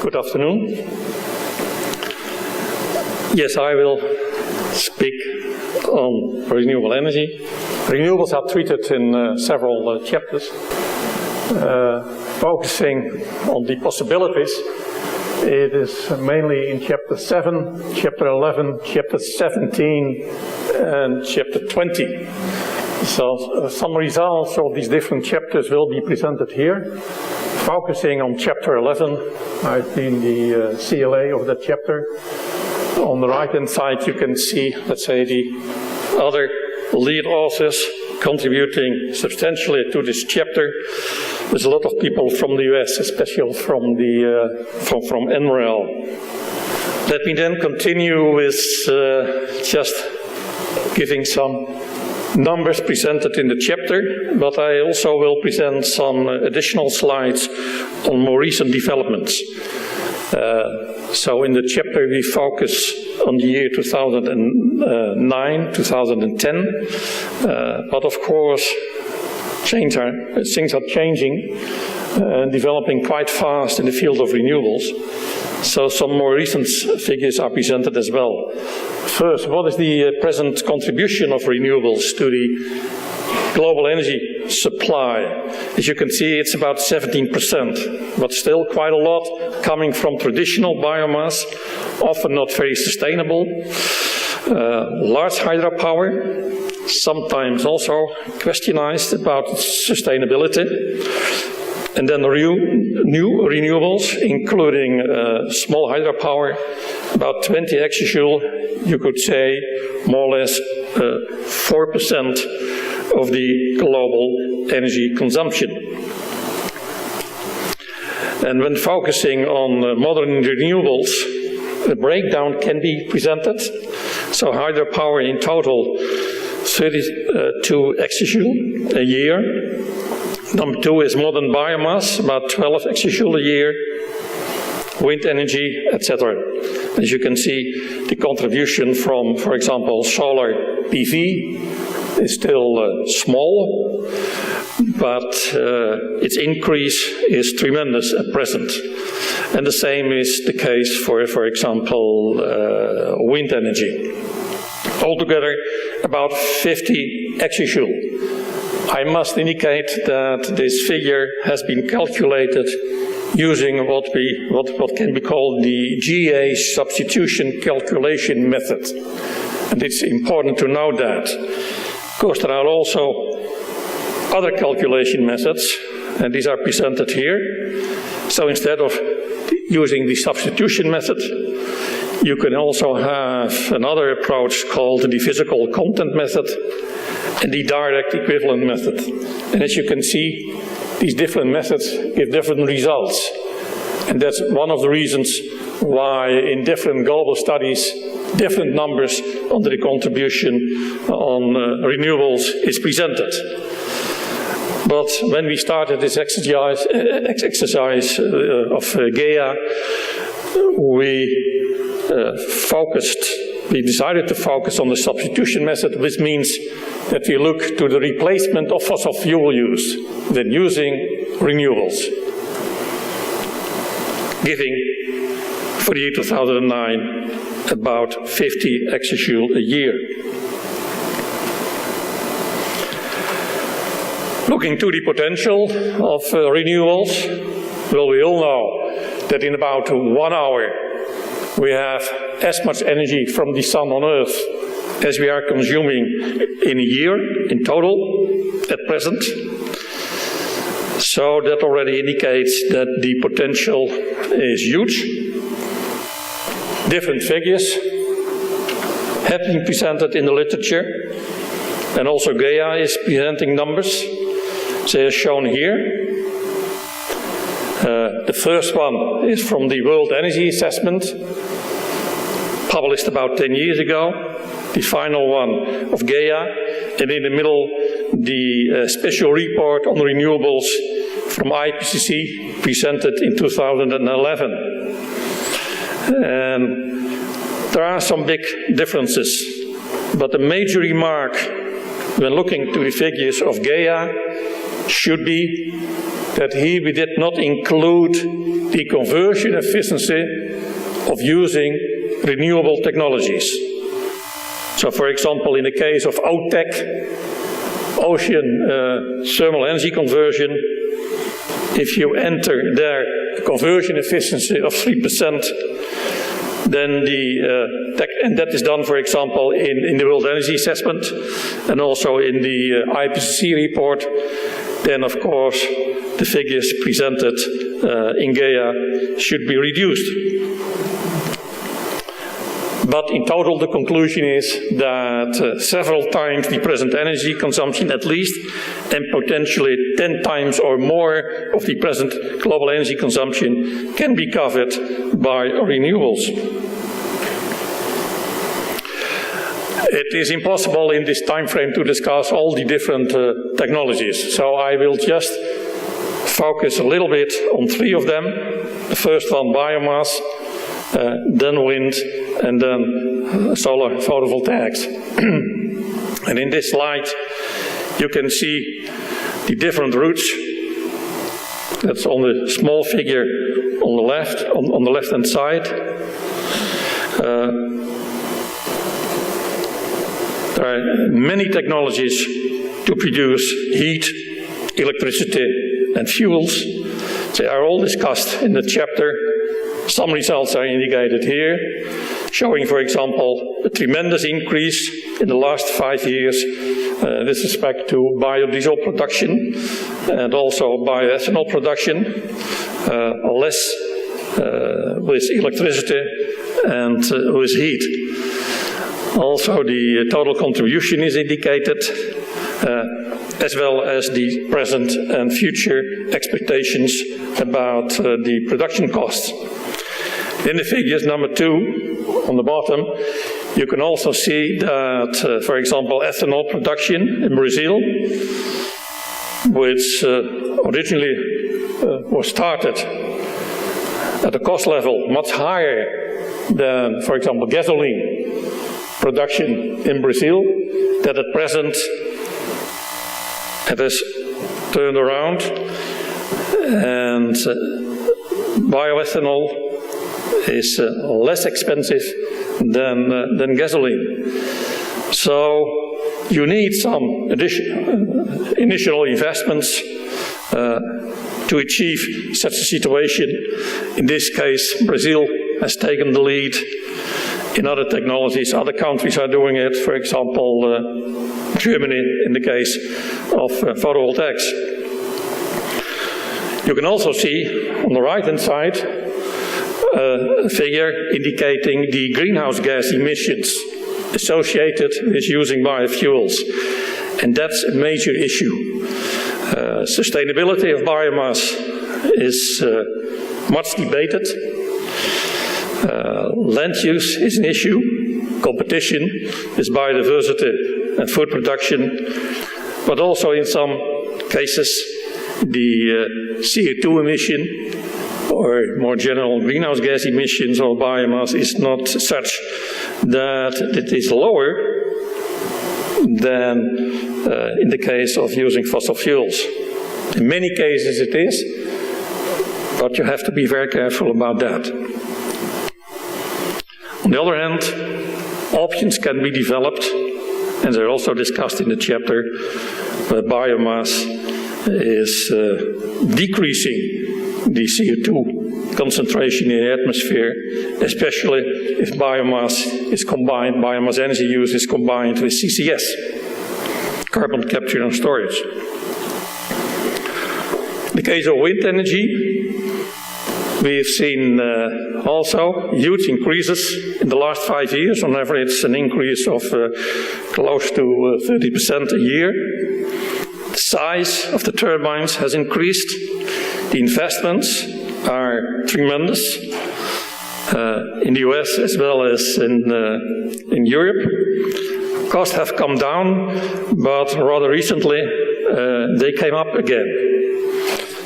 Good afternoon. Yes, I will speak on renewable energy. Renewables are treated in several chapters, focusing on the possibilities. It is mainly in chapter 7, chapter 11, chapter 17, and chapter 20. So some results of these different chapters will be presented here. Focusing on chapter 11, I've been the CLA of that chapter. On the right-hand side you can see, let's say, the other lead authors contributing substantially to this chapter. There's a lot of people from the US, especially from NREL. Let me then continue with just giving some numbers presented in the chapter, but I also will present some additional slides on more recent developments. So in the chapter we focus on the year 2009, 2010, but of course things are changing and developing quite fast in the field of renewables. So some more recent figures are presented as well. First, what is the present contribution of renewables to the global energy supply? As you can see, it's about 17%, but still quite a lot coming from traditional biomass, often not very sustainable. Large hydropower, sometimes also questioned about sustainability. And then new renewables, including small hydropower, about 20 exajoule, you could say more or less 4% of the global energy consumption. And when focusing on modern renewables, a breakdown can be presented. So hydropower in total, 32 exajoule a year. Number 2 is modern biomass, about 12 exajoule a year, wind energy, etc. As you can see, the contribution from, for example, solar PV is still small, but its increase is tremendous at present. And the same is the case for example, wind energy. Altogether, about 50 exajoule. I must indicate that this figure has been calculated using what can be called the GA substitution calculation method. And it's important to know that. Of course, there are also other calculation methods, and these are presented here. So instead of using the substitution method, you can also have another approach called the physical content method and the direct equivalent method. And as you can see, these different methods give different results. And that's one of the reasons why in different global studies, different numbers on the contribution on renewables is presented. But when we started this exercise of GEA, we decided to focus on the substitution method, which means that we look to the replacement of fossil fuel use than using renewables, giving for the year 2009 about 50 exajoule a year. Looking to the potential of renewables, well, we all know that in about 1 hour we have as much energy from the sun on Earth as we are consuming in a year in total at present. So that already indicates that the potential is huge. Different figures have been presented in the literature, and also GEA is presenting numbers. They are shown here. The first one is from the World Energy Assessment, published about 10 years ago. The final one of GEA, and in the middle the special report on renewables from IPCC presented in 2011. And there are some big differences, but the major remark when looking to the figures of GEA should be that here we did not include the conversion efficiency of using renewable technologies. So, for example, in the case of OTEC, ocean thermal energy conversion, if you enter there a conversion efficiency of 3%, then and that is done, for example, in the World Energy Assessment and also in the IPCC report, then of course the figures presented in GEA should be reduced. But in total, the conclusion is that several times the present energy consumption at least, and potentially 10 times or more of the present global energy consumption can be covered by renewables. It is impossible in this time frame to discuss all the different technologies, so I will just focus a little bit on 3 of them. The first one, biomass, then wind, and then solar photovoltaics. And in this slide you can see the different routes. That's on the small figure on the left, on the left hand side. There are many technologies to produce heat, electricity and fuels. They are all discussed in the chapter. Some results are indicated here, showing, for example, a tremendous increase in the last 5 years with respect to biodiesel production and also bioethanol production, less with electricity and with heat. Also, the total contribution is indicated, as well as the present and future expectations about the production costs. In the figures number 2 on the bottom, you can also see that, for example, ethanol production in Brazil, which originally was started at a cost level much higher than, for example, gasoline production in Brazil, that at present it has turned around, and bioethanol is less expensive than gasoline. So you need some initial investments to achieve such a situation. In this case, Brazil has taken the lead. In other technologies, other countries are doing it. For example, Germany in the case of photovoltaics. You can also see on the right-hand side a figure indicating the greenhouse gas emissions associated with using biofuels. And that's a major issue. Sustainability of biomass is much debated. Land use is an issue. Competition with biodiversity and food production. But also in some cases, the CO2 emission, or more general greenhouse gas emissions of biomass, is not such that it is lower than in the case of using fossil fuels. In many cases it is, but you have to be very careful about that. On the other hand, options can be developed, and they're also discussed in the chapter, where biomass is decreasing the CO2 concentration in the atmosphere, especially if biomass is combined, biomass energy use is combined with CCS, carbon capture and storage. In the case of wind energy, we've seen also huge increases in the last 5 years, on average an increase of close to 30% a year. The size of the turbines has increased. The investments are tremendous in the US as well as in Europe. Costs have come down, but rather recently they came up again.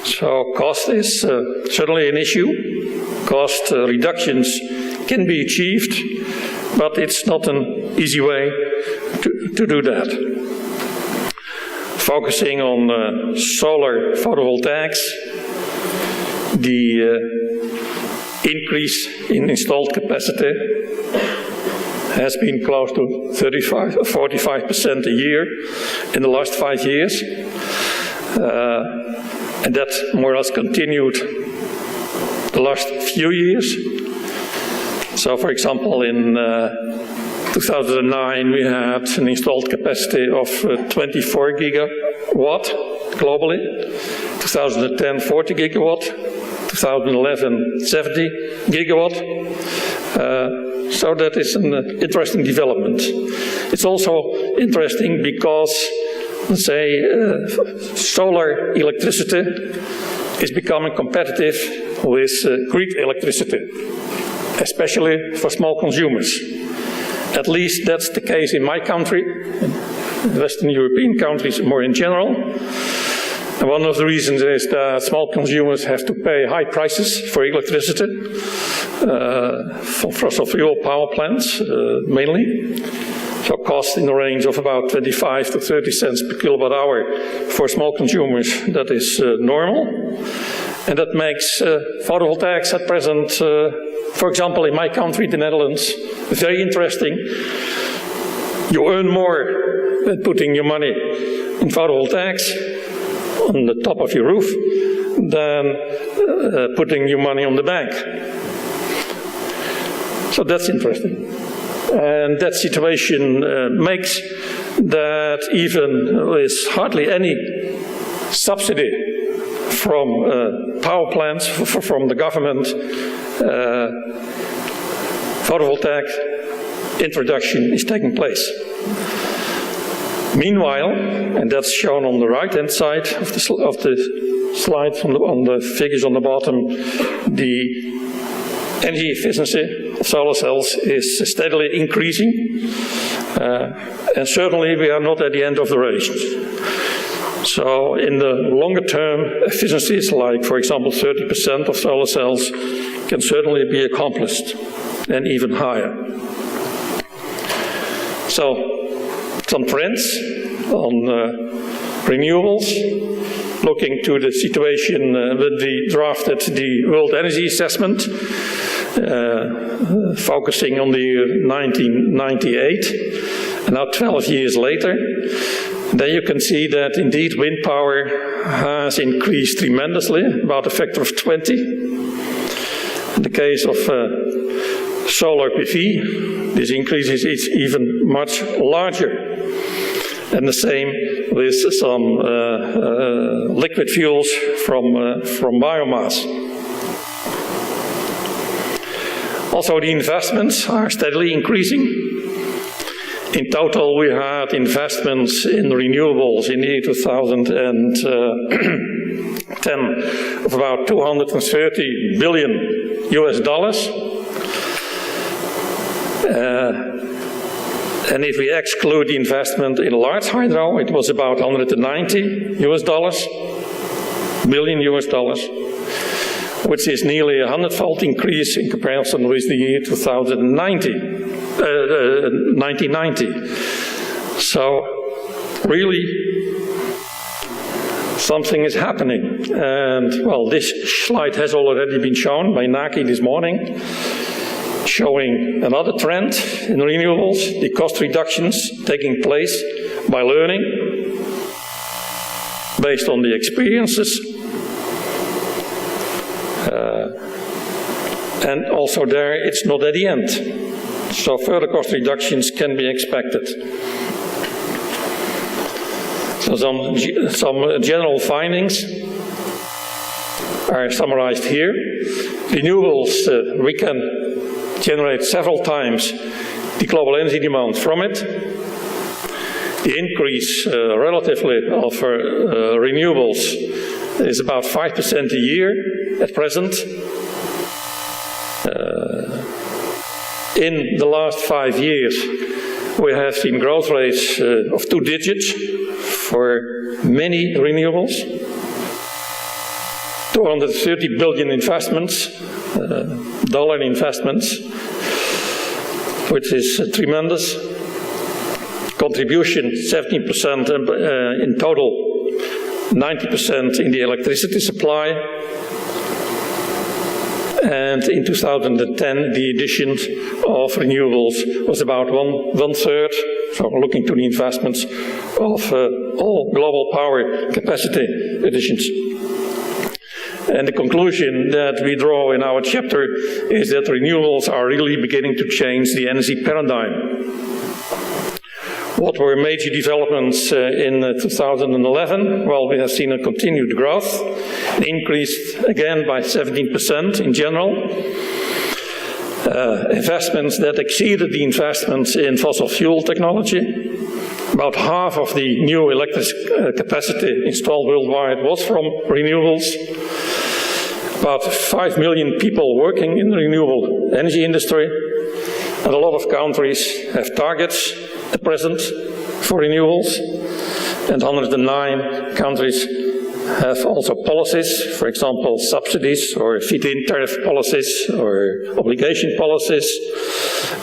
So cost is certainly an issue. Cost reductions can be achieved, but it's not an easy way to do that. focusing on solar photovoltaics, the increase in installed capacity has been close to 45% a year in the last 5 years. And that more or less continued the last few years. So, for example, in 2009 we had an installed capacity of 24 gigawatt globally, 2010 40 gigawatt, 2011 70 gigawatt. So that is an interesting development. It's also interesting because, let's say, solar electricity is becoming competitive with grid electricity, especially for small consumers. At least that's the case in my country, in Western European countries more in general. And one of the reasons is that small consumers have to pay high prices for electricity, for fossil fuel power plants mainly. So cost in the range of about 25 to 30 cents per kilowatt hour for small consumers, that is normal. And that makes photovoltaics at present, for example in my country, the Netherlands, very interesting. You earn more than putting your money in photovoltaics on the top of your roof than putting your money on the bank. So that's interesting. And that situation makes that even with hardly any subsidy from power plants, from the government, photovoltaic introduction is taking place. Meanwhile, and that's shown on the right-hand side of the slide, on the figures on the bottom, the energy efficiency of solar cells is steadily increasing, and certainly we are not at the end of the race. So in the longer term, efficiencies like, for example, 30% of solar cells can certainly be accomplished, and even higher. So, some trends on renewables, looking to the situation when we drafted the World Energy Assessment, focusing on the year 1998, and now 12 years later. There you can see that indeed wind power has increased tremendously, about a factor of 20. In the case of solar PV, this increase is even much larger. And the same with some liquid fuels from biomass. Also, the investments are steadily increasing. In total, we had investments in renewables in the year 2010 of about $230 billion US. And if we exclude the investment in large hydro, it was about $190 billion US, which is nearly a 100-fold increase in comparison with the year 1990. So really something is happening. And well, this slide has already been shown by Naki this morning, showing another trend in renewables, the cost reductions taking place by learning based on the experiences. And also there, it's not at the end. So further cost reductions can be expected. So some general findings are summarized here. Renewables, we can generate several times the global energy demand from it. The increase relatively of renewables is about 5% a year at present. In the last 5 years, we have seen growth rates of 2 digits for many renewables. 230 billion investments, dollar investments, which is tremendous. contribution 17% in total, 90% in the electricity supply. And in 2010, the addition of renewables was about one third, so looking to the investments of all global power capacity additions. And the conclusion that we draw in our chapter is that renewables are really beginning to change the energy paradigm. What were major developments in 2011? Well, we have seen a continued growth. It increased again by 17% in general. Investments that exceeded the investments in fossil fuel technology. About half of the new electric capacity installed worldwide was from renewables. About 5 million people working in the renewable energy industry. And a lot of countries have targets at present for renewables. And 109 countries have also policies, for example, subsidies or feed-in tariff policies or obligation policies.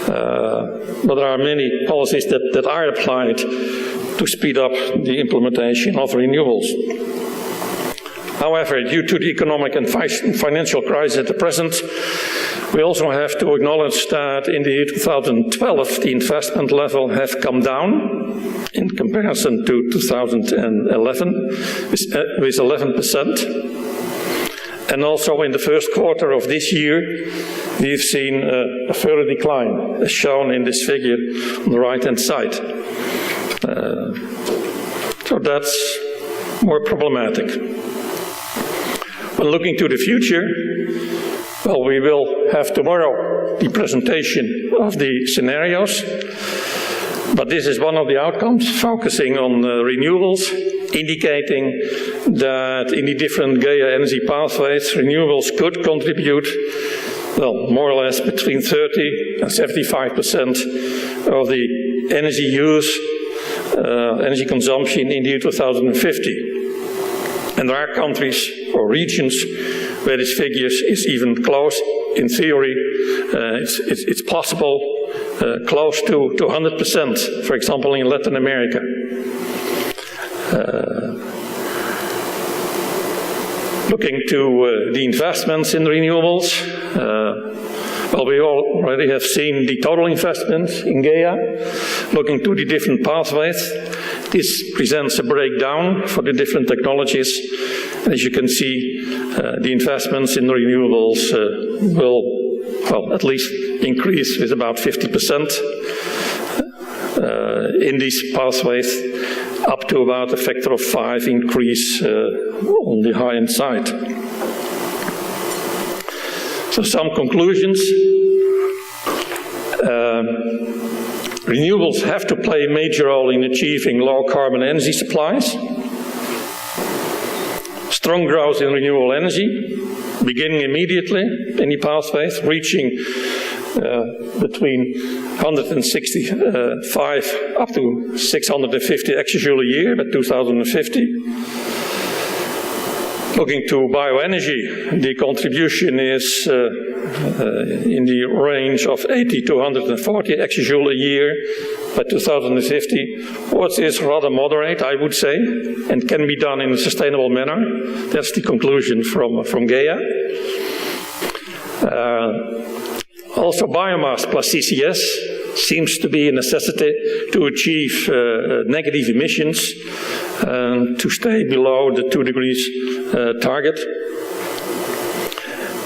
But there are many policies that are applied to speed up the implementation of renewables. However, due to the economic and financial crisis at the present, we also have to acknowledge that in the year 2012, the investment level has come down in comparison to 2011 with 11%. And also in the first quarter of this year, we've seen a further decline, as shown in this figure on the right-hand side. So that's more problematic. When looking to the future, well, we will have tomorrow the presentation of the scenarios, but this is one of the outcomes, focusing on renewables, indicating that in the different Gaia energy pathways, renewables could contribute, well, more or less between 30 and 75% of the energy use, energy consumption in the year 2050. And there are countries or regions where this figure is even close. In theory, it's possible close to 100%, for example, in Latin America. Looking to the investments in renewables, well, we already have seen the total investment in Gaia. Looking to the different pathways, this presents a breakdown for the different technologies. As you can see, the investments in renewables will, well, at least increase with about 50% in these pathways, up to about a factor of 5 increase on the high-end side. So some conclusions. Renewables have to play a major role in achieving low-carbon energy supplies. Strong growth in renewable energy, beginning immediately in the pathways, reaching between 165 up to 650 exajoule a year by 2050. Looking to bioenergy, the contribution is in the range of 80 to 140 exajoule a year by 2050, which is rather moderate, I would say, and can be done in a sustainable manner. That's the conclusion from Gaia. Also, biomass plus CCS seems to be a necessity to achieve negative emissions and to stay below the 2 degrees target.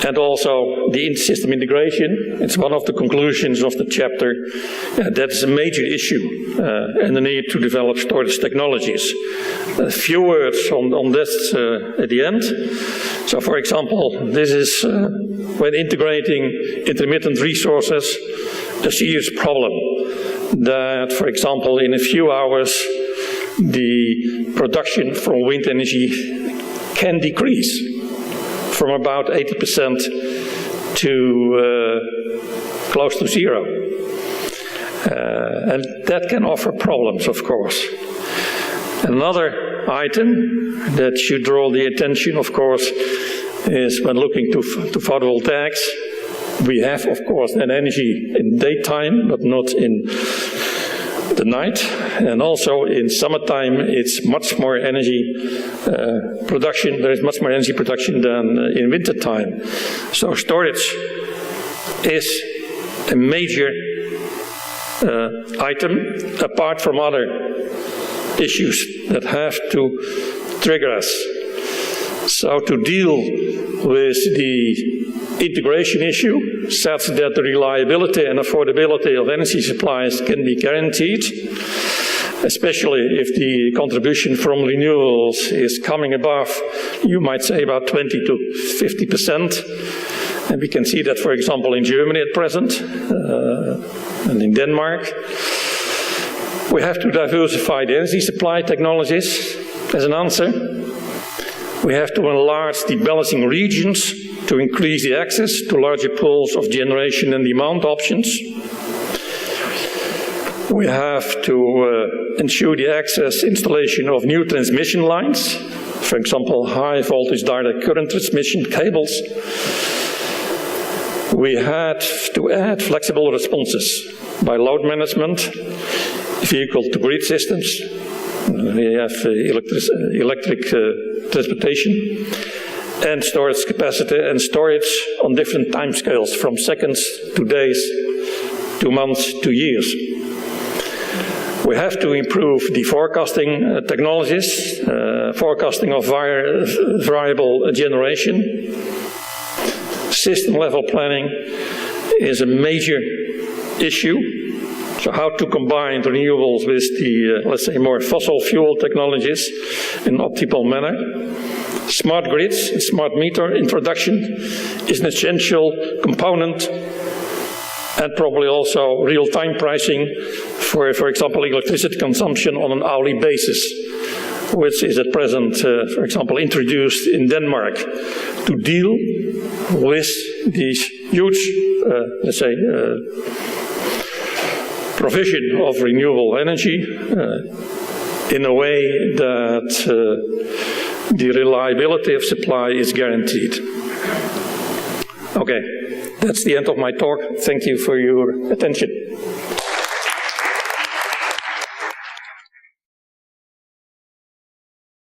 And also the in-system integration. It's one of the conclusions of the chapter. That's a major issue and the need to develop storage technologies. A few words on this at the end. So for example, this is when integrating intermittent resources, a serious problem that, for example, in a few hours, the production from wind energy can decrease from about 80% to close to zero. And that can offer problems, of course. Another item that should draw the attention, of course, is when looking to photovoltaics. We have, of course, an energy in daytime, but not in the night, and also in summertime it's much more energy production. There is much more energy production than in wintertime. So storage is a major item apart from other issues that have to trigger us. So to deal with the integration issue, such that the reliability and affordability of energy supplies can be guaranteed, especially if the contribution from renewables is coming above, you might say, about 20 to 50%. And we can see that, for example, in Germany at present, and in Denmark. We have to diversify the energy supply technologies as an answer. We have to enlarge the balancing regions to increase the access to larger pools of generation and demand options. We have to ensure the access installation of new transmission lines, for example, high voltage direct current transmission cables. We had to add flexible responses by load management, vehicle-to-grid systems. We have electric transportation, and storage capacity and storage on different timescales, from seconds to days to months to years. We have to improve the forecasting technologies, forecasting of variable generation. System-level planning is a major issue. So how to combine renewables with the, let's say, more fossil fuel technologies in an optimal manner. Smart grids and smart meter introduction is an essential component, and probably also real-time pricing for example, electricity consumption on an hourly basis, which is at present, for example, introduced in Denmark to deal with these huge, let's say, provision of renewable energy in a way that the reliability of supply is guaranteed. Okay, that's the end of my talk. Thank you for your attention.